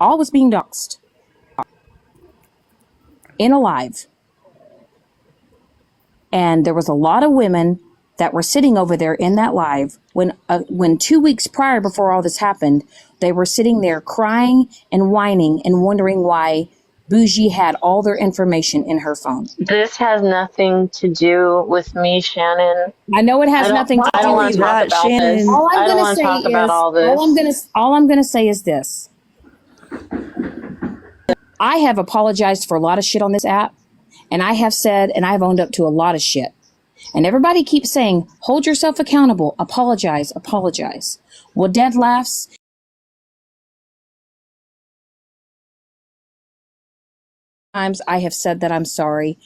all was being doxxed in a live. And there was a lot of women that were sitting over there in that live when 2 weeks prior, before all this happened, they were sitting there crying and whining and wondering why Bougie had all their information in her phone. This has nothing to do with me, Shannon. I know it has nothing to do with I don't want to talk about this. All I I'm don't going want to to say talk about is, all this. all I'm going to say is this. I have apologized for a lot of shit on this app, and I have said, and I've owned up to a lot of shit. And everybody keeps saying, hold yourself accountable, apologize, apologize. Well, Dead laughs. Times I have said that I'm sorry.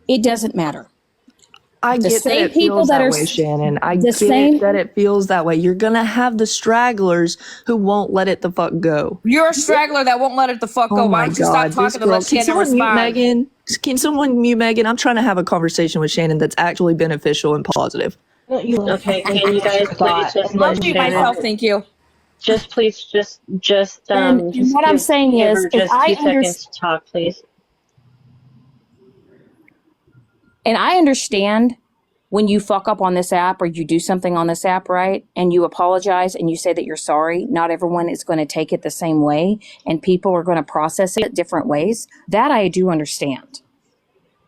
It doesn't matter. I The get that same it people feels that that are way, Shannon. I the get same- that it feels that way. You're gonna have the stragglers who won't let it the fuck go. You're a straggler that won't let it the fuck go. Oh Why my don't you stop God, this talking and girl. let Can Shannon someone mute respond? Megan? Can someone mute Megan? I'm trying to have a conversation with Shannon that's actually beneficial and positive. Okay, can you guys please just I'll let mute Shannon? myself, thank you. Just please, just And what I'm saying give is, her if just I 2 seconds to talk, please. And I understand when you fuck up on this app or you do something on this app, right? And you apologize and you say that you're sorry. Not everyone is going to take it the same way, and people are going to process it different ways. That I do understand.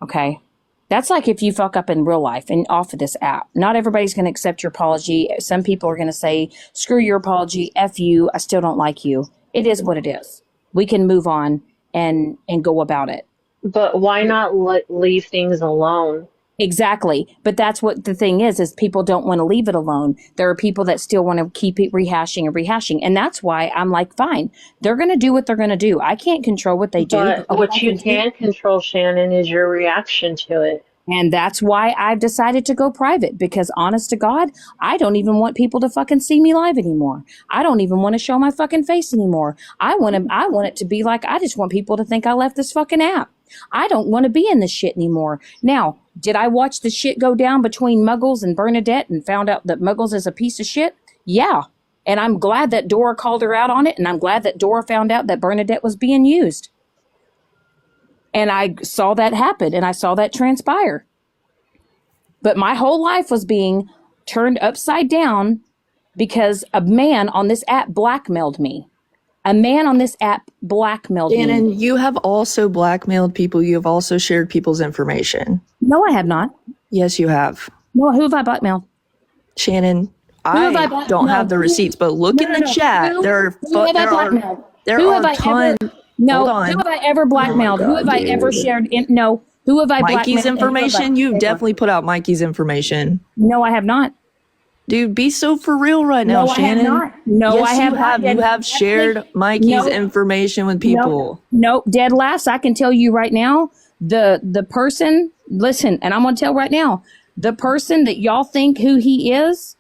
Okay. That's like if you fuck up in real life and off of this app. Not everybody's going to accept your apology. Some people are going to say, screw your apology, F you, I still don't like you. It is what it is. We can move on and go about it. But why not leave things alone? Exactly. But that's what the thing is people don't want to leave it alone. There are people that still want to keep it rehashing and rehashing. And that's why I'm like, fine, they're going to do what they're going to do. I can't control what they do. But what you can control, Shannon, is your reaction to it. And that's why I've decided to go private, because honest to God, I don't even want people to fucking see me live anymore. I don't even want to show my fucking face anymore. I want it to be like, I just want people to think I left this fucking app. I don't want to be in this shit anymore. Now, did I watch the shit go down between Muggles and Bernadette and found out that Muggles is a piece of shit? Yeah. And I'm glad that Dora called her out on it. And I'm glad that Dora found out that Bernadette was being used. And I saw that happen and I saw that transpire. But my whole life was being turned upside down because a man on this app blackmailed me. A man on this app blackmailed me. Shannon, you have also blackmailed people. You have also shared people's information. No, I have not. Yes, you have. No, who have I blackmailed? Shannon, I don't have the receipts, but look in the chat. There are tons. No, who have I ever blackmailed? Oh my God, who have I ever shared? No, who have I blackmailed? Mikey's information? You've definitely put out Mikey's information. No, I have not. Dude, be so for real right now, No, Shannon. I have not. No, yes, I have you have. not. You have shared Mikey's information with people. No, dead last. I can tell you right now, the person, listen, and I'm going to tell right now, the person that y'all think who he is,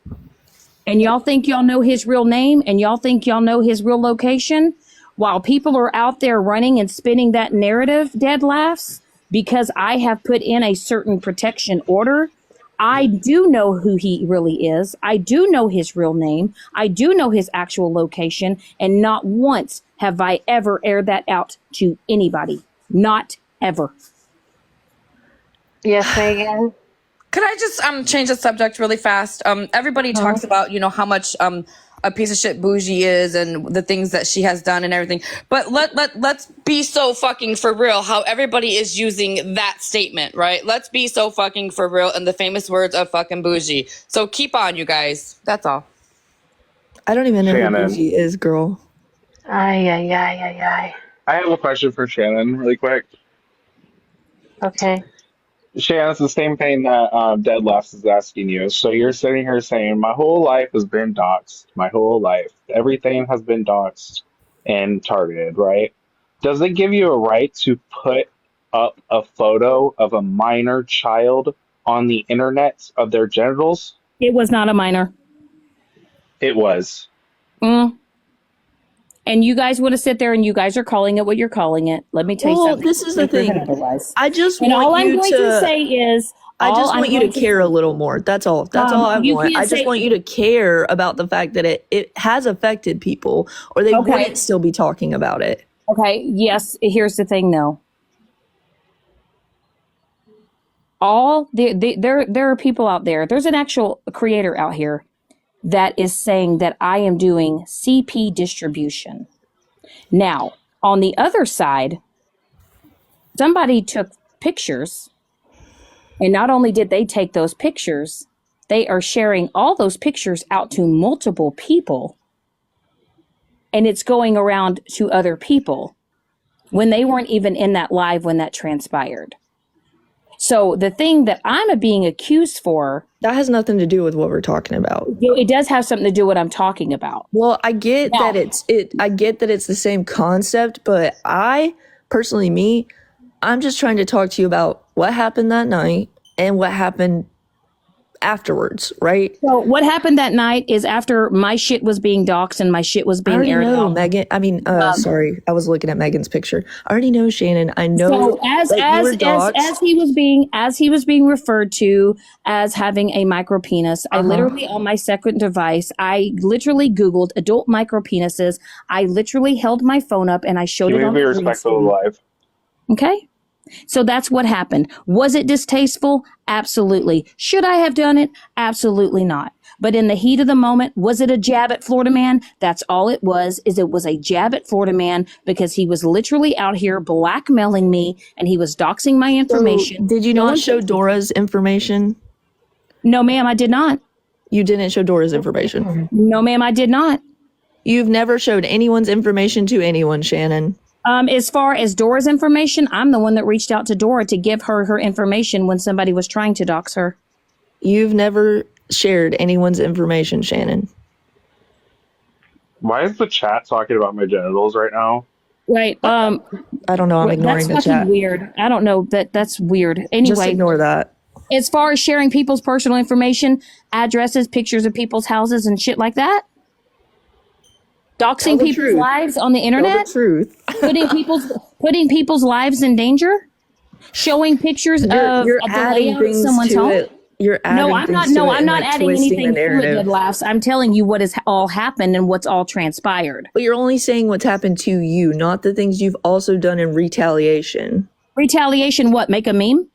and y'all think y'all know his real name, and y'all think y'all know his real location, while people are out there running and spinning that narrative, dead laughs, because I have put in a certain protection order, I do know who he really is. I do know his real name. I do know his actual location. And not once have I ever aired that out to anybody. Not ever. Yes, Megan? Could I just change the subject really fast? Everybody talks about, how much a piece of shit Bougie is and the things that she has done and everything. But let's be so fucking for real how everybody is using that statement, right? Let's be so fucking for real in the famous words of fucking Bougie. So keep on, you guys. That's all. I don't even know who Bougie is, girl. Ay. I have a question for Shannon, really quick. Okay. Shannon, it's the same thing that Dead Laughs is asking you. So you're sitting here saying, my whole life has been doxxed. My whole life. Everything has been doxxed and targeted, right? Does it give you a right to put up a photo of a minor child on the internet of their genitals? It was not a minor. It was. And you guys want to sit there and you guys are calling it what you're calling it. Let me tell you something. This is the thing. Otherwise. I just and want all I'm you going to say is, I All just I'm want you going to care a little more. That's all. That's all I you want. can't I just say- want you to care about the fact that it has affected people, or they Okay. wouldn't still be talking about it. Okay, yes, here's the thing though. There are people out there. There's an actual creator out here that is saying that I am doing CP distribution. Now, on the other side, somebody took pictures, and not only did they take those pictures, they are sharing all those pictures out to multiple people, and it's going around to other people when they weren't even in that live when that transpired. So the thing that I'm being accused for, That has nothing to do with what we're talking about. it does have something to do with what I'm talking about. Well, I get Yeah. that I get that it's the same concept, but I personally, I'm just trying to talk to you about what happened that night and what happened afterwards, right? So what happened that night is after my shit was being doxxed and my shit was I being already aired know, out. Megan. I mean, sorry, I was looking at Megan's picture. I already know, Shannon. I know So as that you were doxxed. as he was being referred to as having a micro penis, I literally on my second device, I literally Googled adult micro penises. I literally held my phone up and I showed You it may on be the green respectful of screen. life. Okay. So that's what happened. Was it distasteful? Absolutely. Should I have done it? Absolutely not. But in the heat of the moment, was it a jab at Florida Man? That's all it was, is it was a jab at Florida Man because he was literally out here blackmailing me and he was doxing my information. Did you not show Dora's information? No, ma'am, I did not. You didn't show Dora's information. No, ma'am, I did not. You've never showed anyone's information to anyone, Shannon. As far as Dora's information, I'm the one that reached out to Dora to give her her information when somebody was trying to dox her. You've never shared anyone's information, Shannon. Why is the chat talking about my genitals right now? Wait, I don't know. I'm that's ignoring the fucking chat. weird. I don't know that's weird. Just Anyway, ignore that. as far as sharing people's personal information, addresses, pictures of people's houses and shit like that, doxing the people's truth. lives on the Tell internet, the truth. putting people's lives in danger, showing pictures You're of the adding layout of things someone's to home. it. You're adding No, I'm things not. to No, it I'm and, not like, adding twisting anything the to it, narrative. Dead Laughs. I'm telling you what has all happened and what's all transpired. But you're only saying what's happened to you, not the things you've also done in retaliation. Retaliation, what? Make a meme?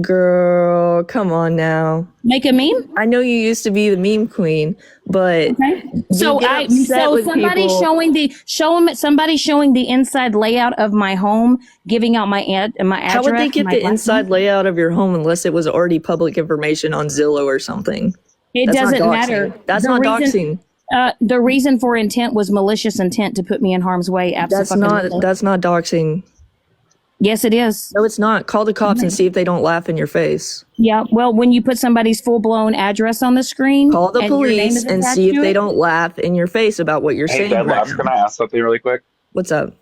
Girl, come on now. Make a meme? I know you used to be the meme queen, but Okay. you So get upset with somebody people. somebody showing the inside layout of my home, giving out my address. How would they get my the last inside name. layout of your home unless it was already public information on Zillow or something? It That's not doesn't doxing. matter. That's The not reason- doxing. The reason for intent was malicious intent to put me in harm's way. That's not doxing. Yes, it is. No, it's not. Call the cops and see if they don't laugh in your face. Yeah. Well, when you put somebody's full blown address on the screen, Call the and your name police is and attached see if to they it, don't laugh in your face about what you're Hey, saying. Dead right Laughs, now. can I ask something really quick? What's up?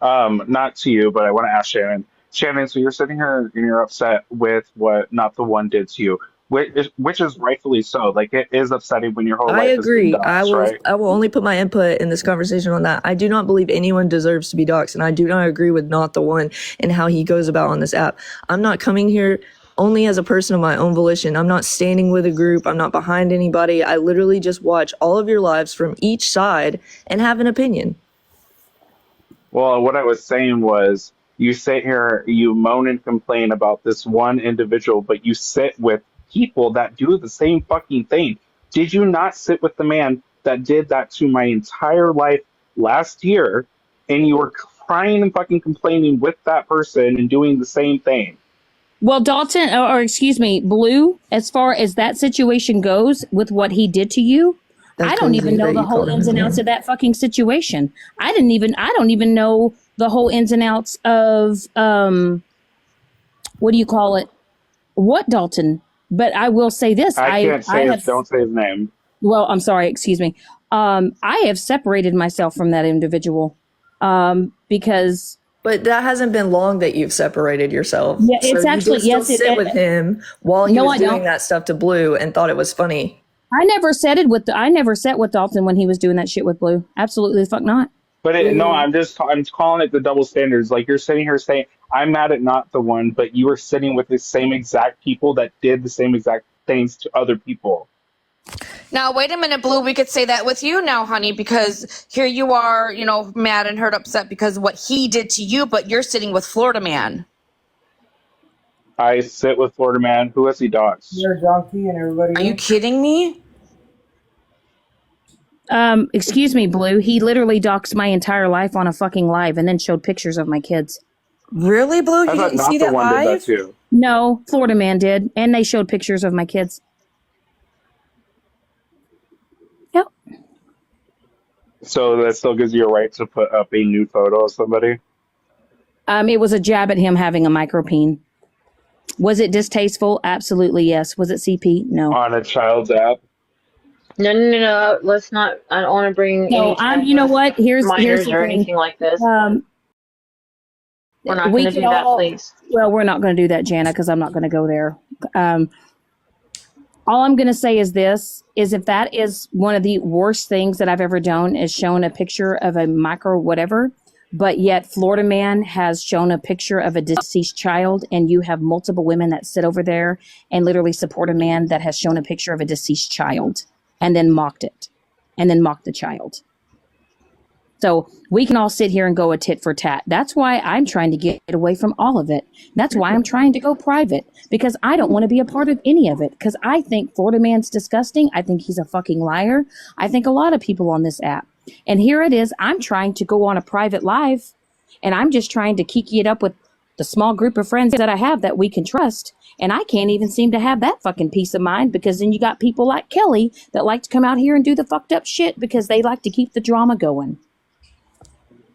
Not to you, but I want to ask Shannon. Shannon, so you're sitting here and you're upset with what Not the One did to you, which is rightfully so. Like, it is upsetting when your whole I life has been agree. doxed, right? I will only put my input in this conversation on that. I do not believe anyone deserves to be doxxed, and I do not agree with Not the One and how he goes about on this app. I'm not coming here only as a person of my own volition. I'm not standing with a group. I'm not behind anybody. I literally just watch all of your lives from each side and have an opinion. Well, what I was saying was, you sit here, you moan and complain about this one individual, but you sit with people that do the same fucking thing. Did you not sit with the man that did that to my entire life last year, and you were crying and fucking complaining with that person and doing the same thing? well, Dalton, or excuse me, Blue, as far as that situation goes with what he did to you, That's I don't crazy even know that the you whole called him ins his and outs name. of that fucking situation. I don't even know the whole ins and outs of what do you call it? What Dalton? But I will say this: I can't say it. Don't say his name. Well, I'm sorry. Excuse me. I have separated myself from that individual because But that hasn't been long that you've separated yourself. Yeah, it's you actually- did still yes, it- sit with him while he No, was I doing don't. that stuff to Blue and thought it was funny. I never sat with Dalton when he was doing that shit with Blue. Absolutely the fuck not. But no, I'm calling it the double standards. Like you're sitting here saying I'm mad at not the one, but you were sitting with the same exact people that did the same exact things to other people. Now, wait a minute, Blue. We could say that with you now, honey, because here you are, you know, mad and hurt, upset because of what he did to you, but you're sitting with Florida Man. I sit with Florida Man. Who has he doxed? You're a donkey and everybody Are you else. kidding me? Excuse me, Blue. He literally doxed my entire life on a fucking live and then showed pictures of my kids. Really, Blue? I You thought didn't not see the that one did that live? too. No, Florida Man did, and they showed pictures of my kids. Yep. So that still gives you a right to put up a nude photo of somebody. It was a jab at him having a micropene. Was it distasteful? Absolutely, yes. Was it CP? No. On a child's app. No. Let's not. I don't want to bring No, any you know what? Here's minors the or thing. anything like this. We're not we going to can do that, all- please. Well, we're not going to do that, Jana, because I'm not going to go there. All I'm going to say is this, is if that is one of the worst things that I've ever done is shown a picture of a micro whatever, but yet Florida Man has shown a picture of a deceased child, and you have multiple women that sit over there and literally support a man that has shown a picture of a deceased child and then mocked it and then mocked the child. So we can all sit here and go a tit for tat. That's why I'm trying to get away from all of it. That's why I'm trying to go private, because I don't want to be a part of any of it, because I think Florida Man's disgusting. I think he's a fucking liar. I think a lot of people on this app. And here it is. I'm trying to go on a private live, and I'm just trying to kiki it up with the small group of friends that I have that we can trust. And I can't even seem to have that fucking peace of mind, because then you got people like Kelly that like to come out here and do the fucked up shit because they like to keep the drama going.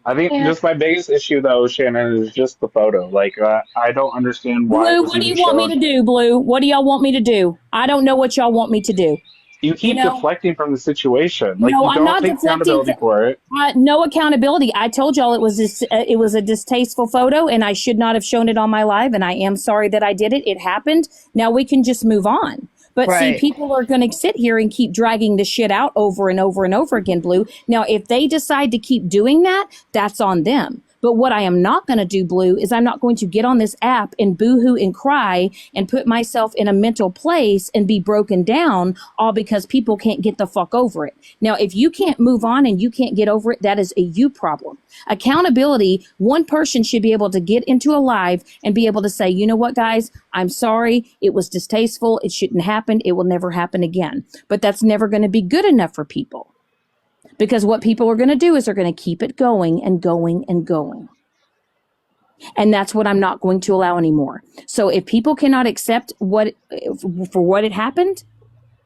I think Yeah. just my biggest issue though, Shannon, is just the photo. Like I don't understand why. it Blue, was what do you even want me shown. to do, Blue? What do y'all want me to do? I don't know what y'all want me to do. You keep You know- deflecting from the situation. Like No, you I'm don't not take deflecting. accountability for it. No accountability. I told y'all it was a distasteful photo, and I should not have shown it on my live, and I am sorry that I did it. It happened. Now we can just move on. But Right. see, people are going to sit here and keep dragging the shit out over and over and over again, Blue. Now, if they decide to keep doing that, that's on them. But what I am not going to do, Blue, is I'm not going to get on this app and boohoo and cry and put myself in a mental place and be broken down, all because people can't get the fuck over it. Now, if you can't move on and you can't get over it, that is a you problem. Accountability, one person should be able to get into a live and be able to say, you know what, guys, I'm sorry. It was distasteful. It shouldn't happen. It will never happen again. But that's never going to be good enough for people. Because what people are going to do is they're going to keep it going and going and going. And that's what I'm not going to allow anymore. So if people cannot accept what it happened,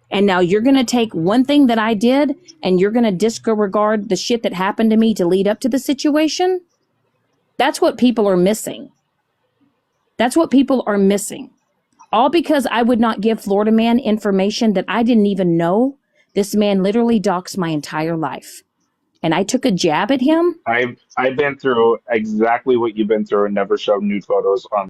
and now you're going to take one thing that I did and you're going to disregard the shit that happened to me to lead up to the situation, that's what people are missing. That's what people are missing. All because I would not give Florida Man information that I didn't even know. This man literally doxed my entire life. And I took a jab at him. I've been through exactly what you've been through and never showed nude photos on